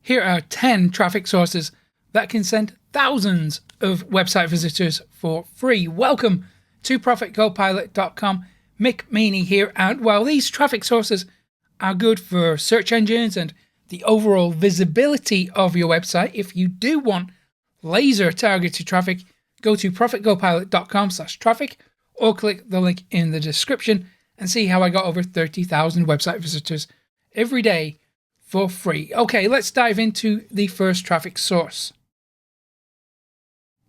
Here are 10 traffic sources that can send thousands of website visitors for free. Welcome to ProfitGoPilot.com. Mick Meaney here, and while these traffic sources are good for search engines and the overall visibility of your website, if you do want laser targeted traffic, go to ProfitGoPilot.com/traffic or click the link in the description and see how I got over 30,000 website visitors every day for free. Okay, let's dive into the first traffic source.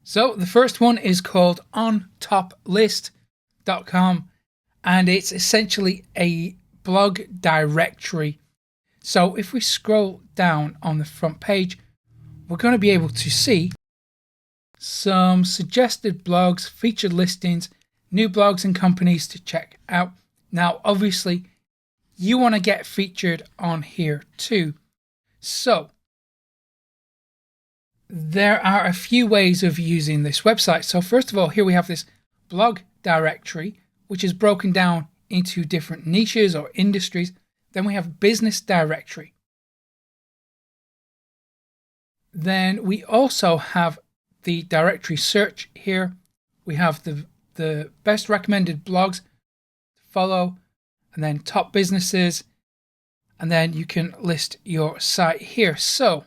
So the first one is called OnTopList.com, and it's essentially a blog directory. So if we scroll down on the front page, we're going to be able to see some suggested blogs, featured listings, new blogs and companies to check out. Now, obviously, you want to get featured on here too. So there are a few ways of using this website. So first of all, here we have this blog directory, which is broken down into different niches or industries. Then we have business directory. Then we also have the directory search here. We have the best recommended blogs to follow, and then top businesses, and then you can list your site here. So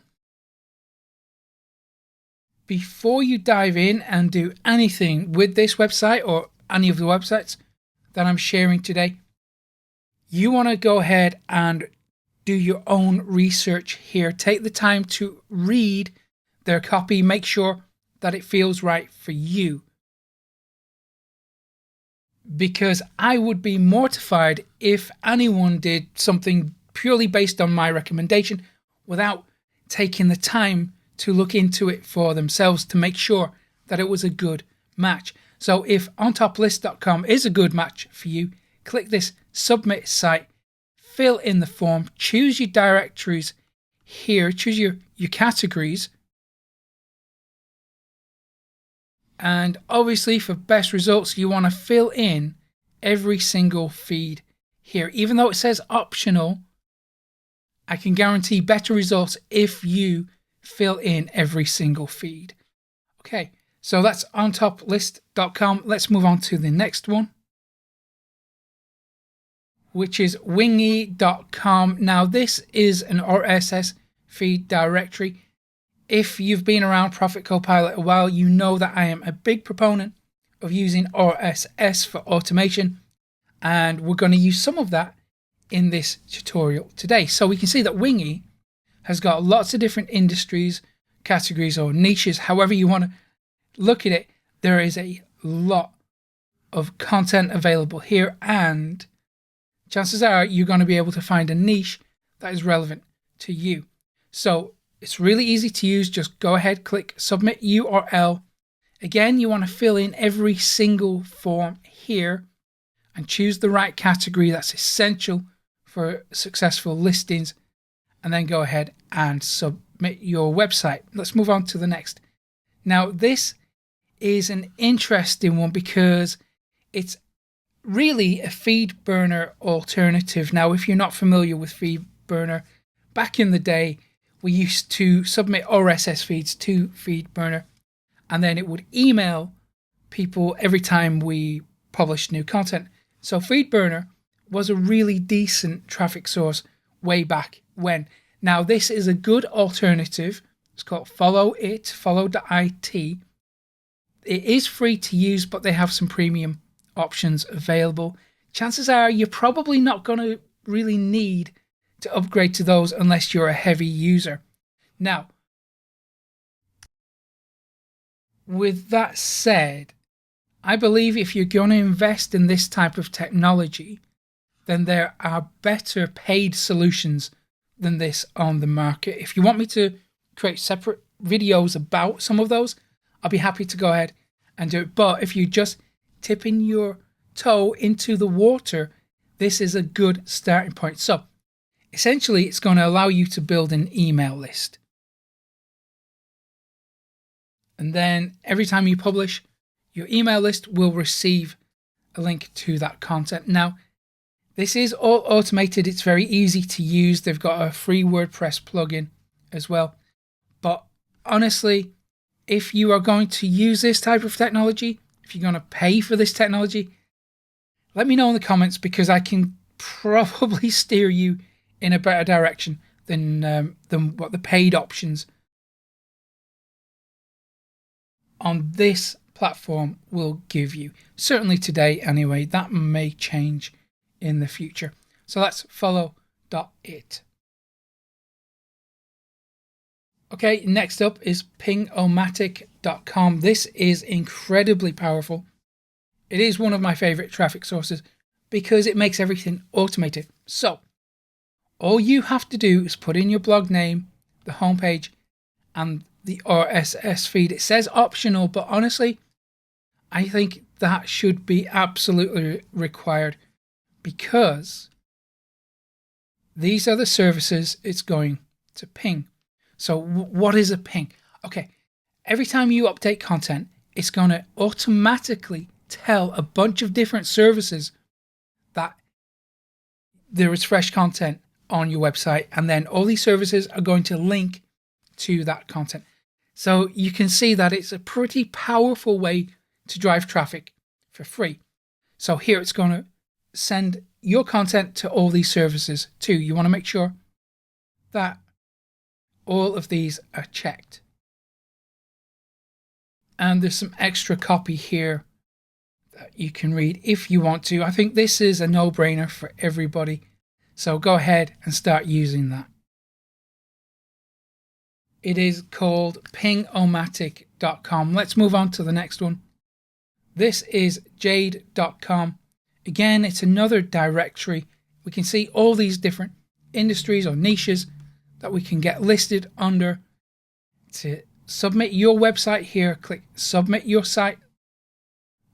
before you dive in and do anything with this website or any of the websites that I'm sharing today, you want to go ahead and do your own research here. Take the time to read their copy. Make sure that it feels right for you. Because I would be mortified if anyone did something purely based on my recommendation without taking the time to look into it for themselves to make sure that it was a good match. So if OnTopList.com is a good match for you, click this submit site, fill in the form, choose your directories here, choose your categories. And obviously for best results, you want to fill in every single feed here. Even though it says optional, I can guarantee better results if you fill in every single feed. Okay, so that's OnTopList.com. Let's move on to the next one, which is Wingy.com. Now this is an RSS feed directory. If you've been around Profit Copilot a while, you know that I am a big proponent of using RSS for automation, and we're going to use some of that in this tutorial today. So we can see that Wingy has got lots of different industries, categories, or niches, however you want to look at it. There is a lot of content available here, and chances are you're going to be able to find a niche that is relevant to you. So it's really easy to use. Just go ahead, click submit URL. Again, you want to fill in every single form here and choose the right category that's essential for successful listings, and then go ahead and submit your website. Let's move on to the next. Now, this is an interesting one because it's really a feed burner alternative. Now, if you're not familiar with feed burner, back in the day, we used to submit RSS feeds to FeedBurner, and then it would email people every time we published new content. So FeedBurner was a really decent traffic source way back when. Now this is a good alternative. It's called FollowIt, follow.it. It is free to use, but they have some premium options available. Chances are you're probably not going to really need to upgrade to those unless you're a heavy user. Now, with that said, I believe if you're going to invest in this type of technology, then there are better paid solutions than this on the market. If you want me to create separate videos about some of those, I'll be happy to go ahead and do it. But if you're just tipping your toe into the water, this is a good starting point. So essentially, it's going to allow you to build an email list. And then every time you publish, your email list will receive a link to that content. Now, this is all automated. It's very easy to use. They've got a free WordPress plugin as well. But honestly, if you are going to use this type of technology, if you're going to pay for this technology, let me know in the comments, because I can probably steer you in a better direction than what the paid options on this platform will give you. Certainly today anyway. That may change in the future. So that's FollowIt. Okay, next up is Pingomatic.com. This is incredibly powerful. It is one of my favorite traffic sources because it makes everything automated. So all you have to do is put in your blog name, the homepage, and the RSS feed. It says optional, but honestly, I think that should be absolutely required, because these are the services it's going to ping. So what is a ping? Okay, every time you update content, it's going to automatically tell a bunch of different services that there is fresh content on your website, and then all these services are going to link to that content. So you can see that it's a pretty powerful way to drive traffic for free. So here it's going to send your content to all these services too. You want to make sure that all of these are checked. And there's some extra copy here that you can read if you want to. I think this is a no-brainer for everybody. So go ahead and start using that. It is called Pingomatic.com. Let's move on to the next one. This is Jade.com. Again, it's another directory. We can see all these different industries or niches that we can get listed under. To submit your website here, click Submit Your Site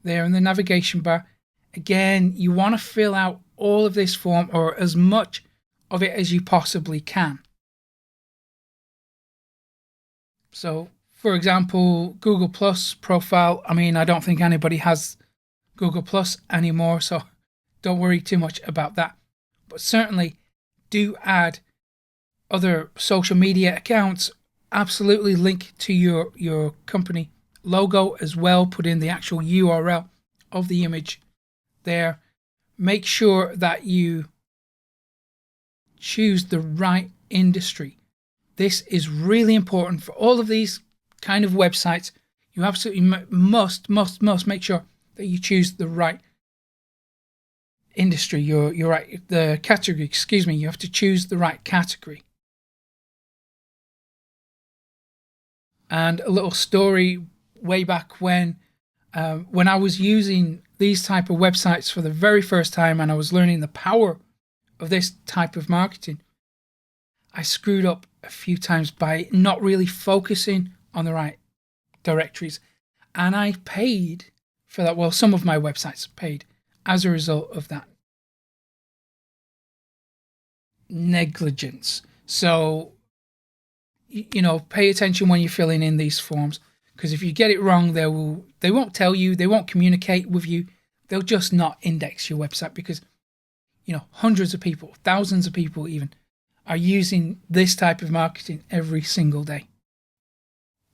there in the navigation bar. Again, you want to fill out all of this form, or as much of it as you possibly can. So, for example, Google Plus profile. I mean, I don't think anybody has Google Plus anymore, so don't worry too much about that. But certainly do add other social media accounts. Absolutely link to your company logo as well. Put in the actual URL of the image there. Make sure that you choose the right industry. This is really important for all of these kind of websites. You absolutely must make sure that you choose the right industry. You're right. The category, excuse me. You have to choose the right category. And a little story way back when I was using these type of websites for the very first time, and I was learning the power of this type of marketing, I screwed up a few times by not really focusing on the right directories. And I paid for that. Well, some of my websites paid as a result of that negligence. So, pay attention when you're filling in these forms, because if you get it wrong, they won't tell you, they won't communicate with you. They'll just not index your website, because hundreds of people, thousands of people even, are using this type of marketing every single day.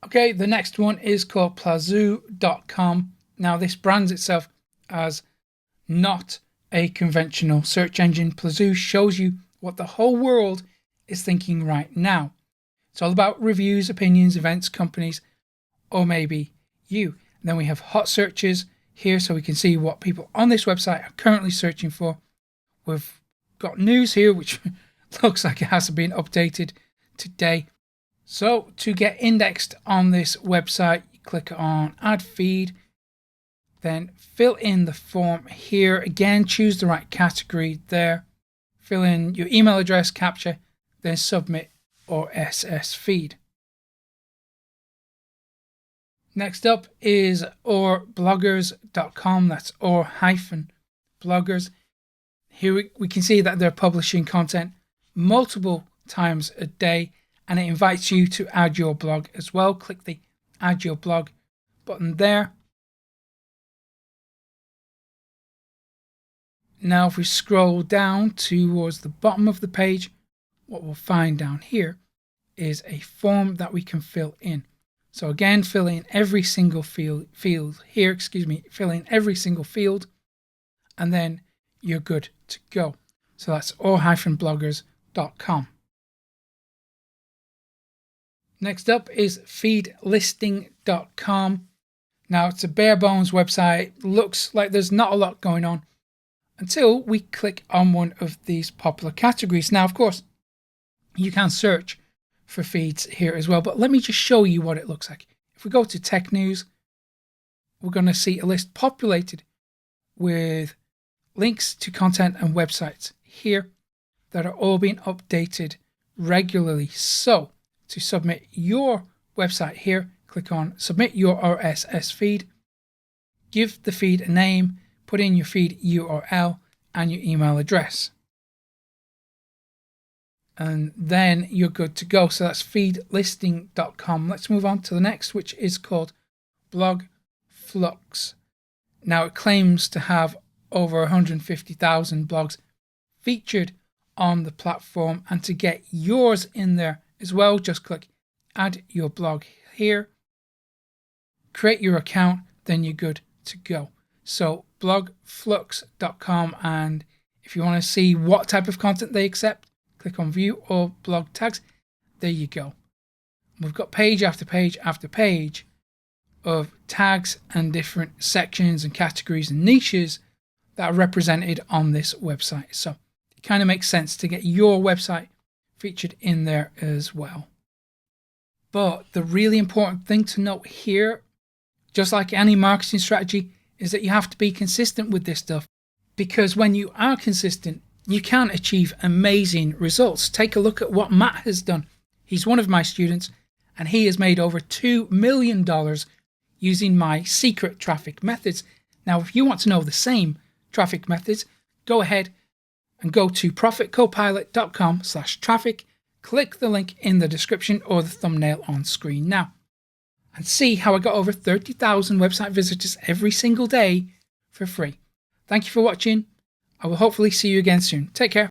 Okay, the next one is called Plazu.com. Now, this brands itself as not a conventional search engine. Plazu shows you what the whole world is thinking right now. It's all about reviews, opinions, events, companies, or maybe you. And then we have hot searches here, so we can see what people on this website are currently searching for. We've got news here, which looks like it has been updated today. So to get indexed on this website, you click on Add Feed, then fill in the form here. Again, choose the right category there. Fill in your email address, captcha, then submit or SS feed. Next up is bloggers.com. That's Hyphen Bloggers. Here we can see that they're publishing content multiple times a day, and it invites you to add your blog as well. Click the Add Your Blog button there. Now, if we scroll down towards the bottom of the page, what we'll find down here is a form that we can fill in. So again, fill in every single field here, fill in every single field, and then you're good to go. So that's all-bloggers.com. Next up is feedlisting.com. Now it's a bare bones website. Looks like there's not a lot going on until we click on one of these popular categories. Now, of course, you can search for feeds here as well, but let me just show you what it looks like. If we go to tech news, we're going to see a list populated with links to content and websites here that are all being updated regularly. So to submit your website here, click on submit your RSS feed, give the feed a name, put in your feed URL and your email address. And then you're good to go. So that's feedlisting.com. Let's move on to the next, which is called Blog Flux. Now it claims to have over 150,000 blogs featured on the platform, and to get yours in there as well, just click add your blog here, create your account, then you're good to go. So blogflux.com, and if you want to see what type of content they accept, click on view or blog tags. There you go. We've got page after page after page of tags and different sections and categories and niches that are represented on this website. So it kind of makes sense to get your website featured in there as well. But the really important thing to note here, just like any marketing strategy, is that you have to be consistent with this stuff, because when you are consistent, you can achieve amazing results. Take a look at what Matt has done. He's one of my students, and he has made over $2 million using my secret traffic methods. Now, if you want to know the same traffic methods, go ahead and go to profitcopilot.com/traffic, click the link in the description or the thumbnail on screen now, and see how I got over 30,000 website visitors every single day for free. Thank you for watching. I will hopefully see you again soon. Take care.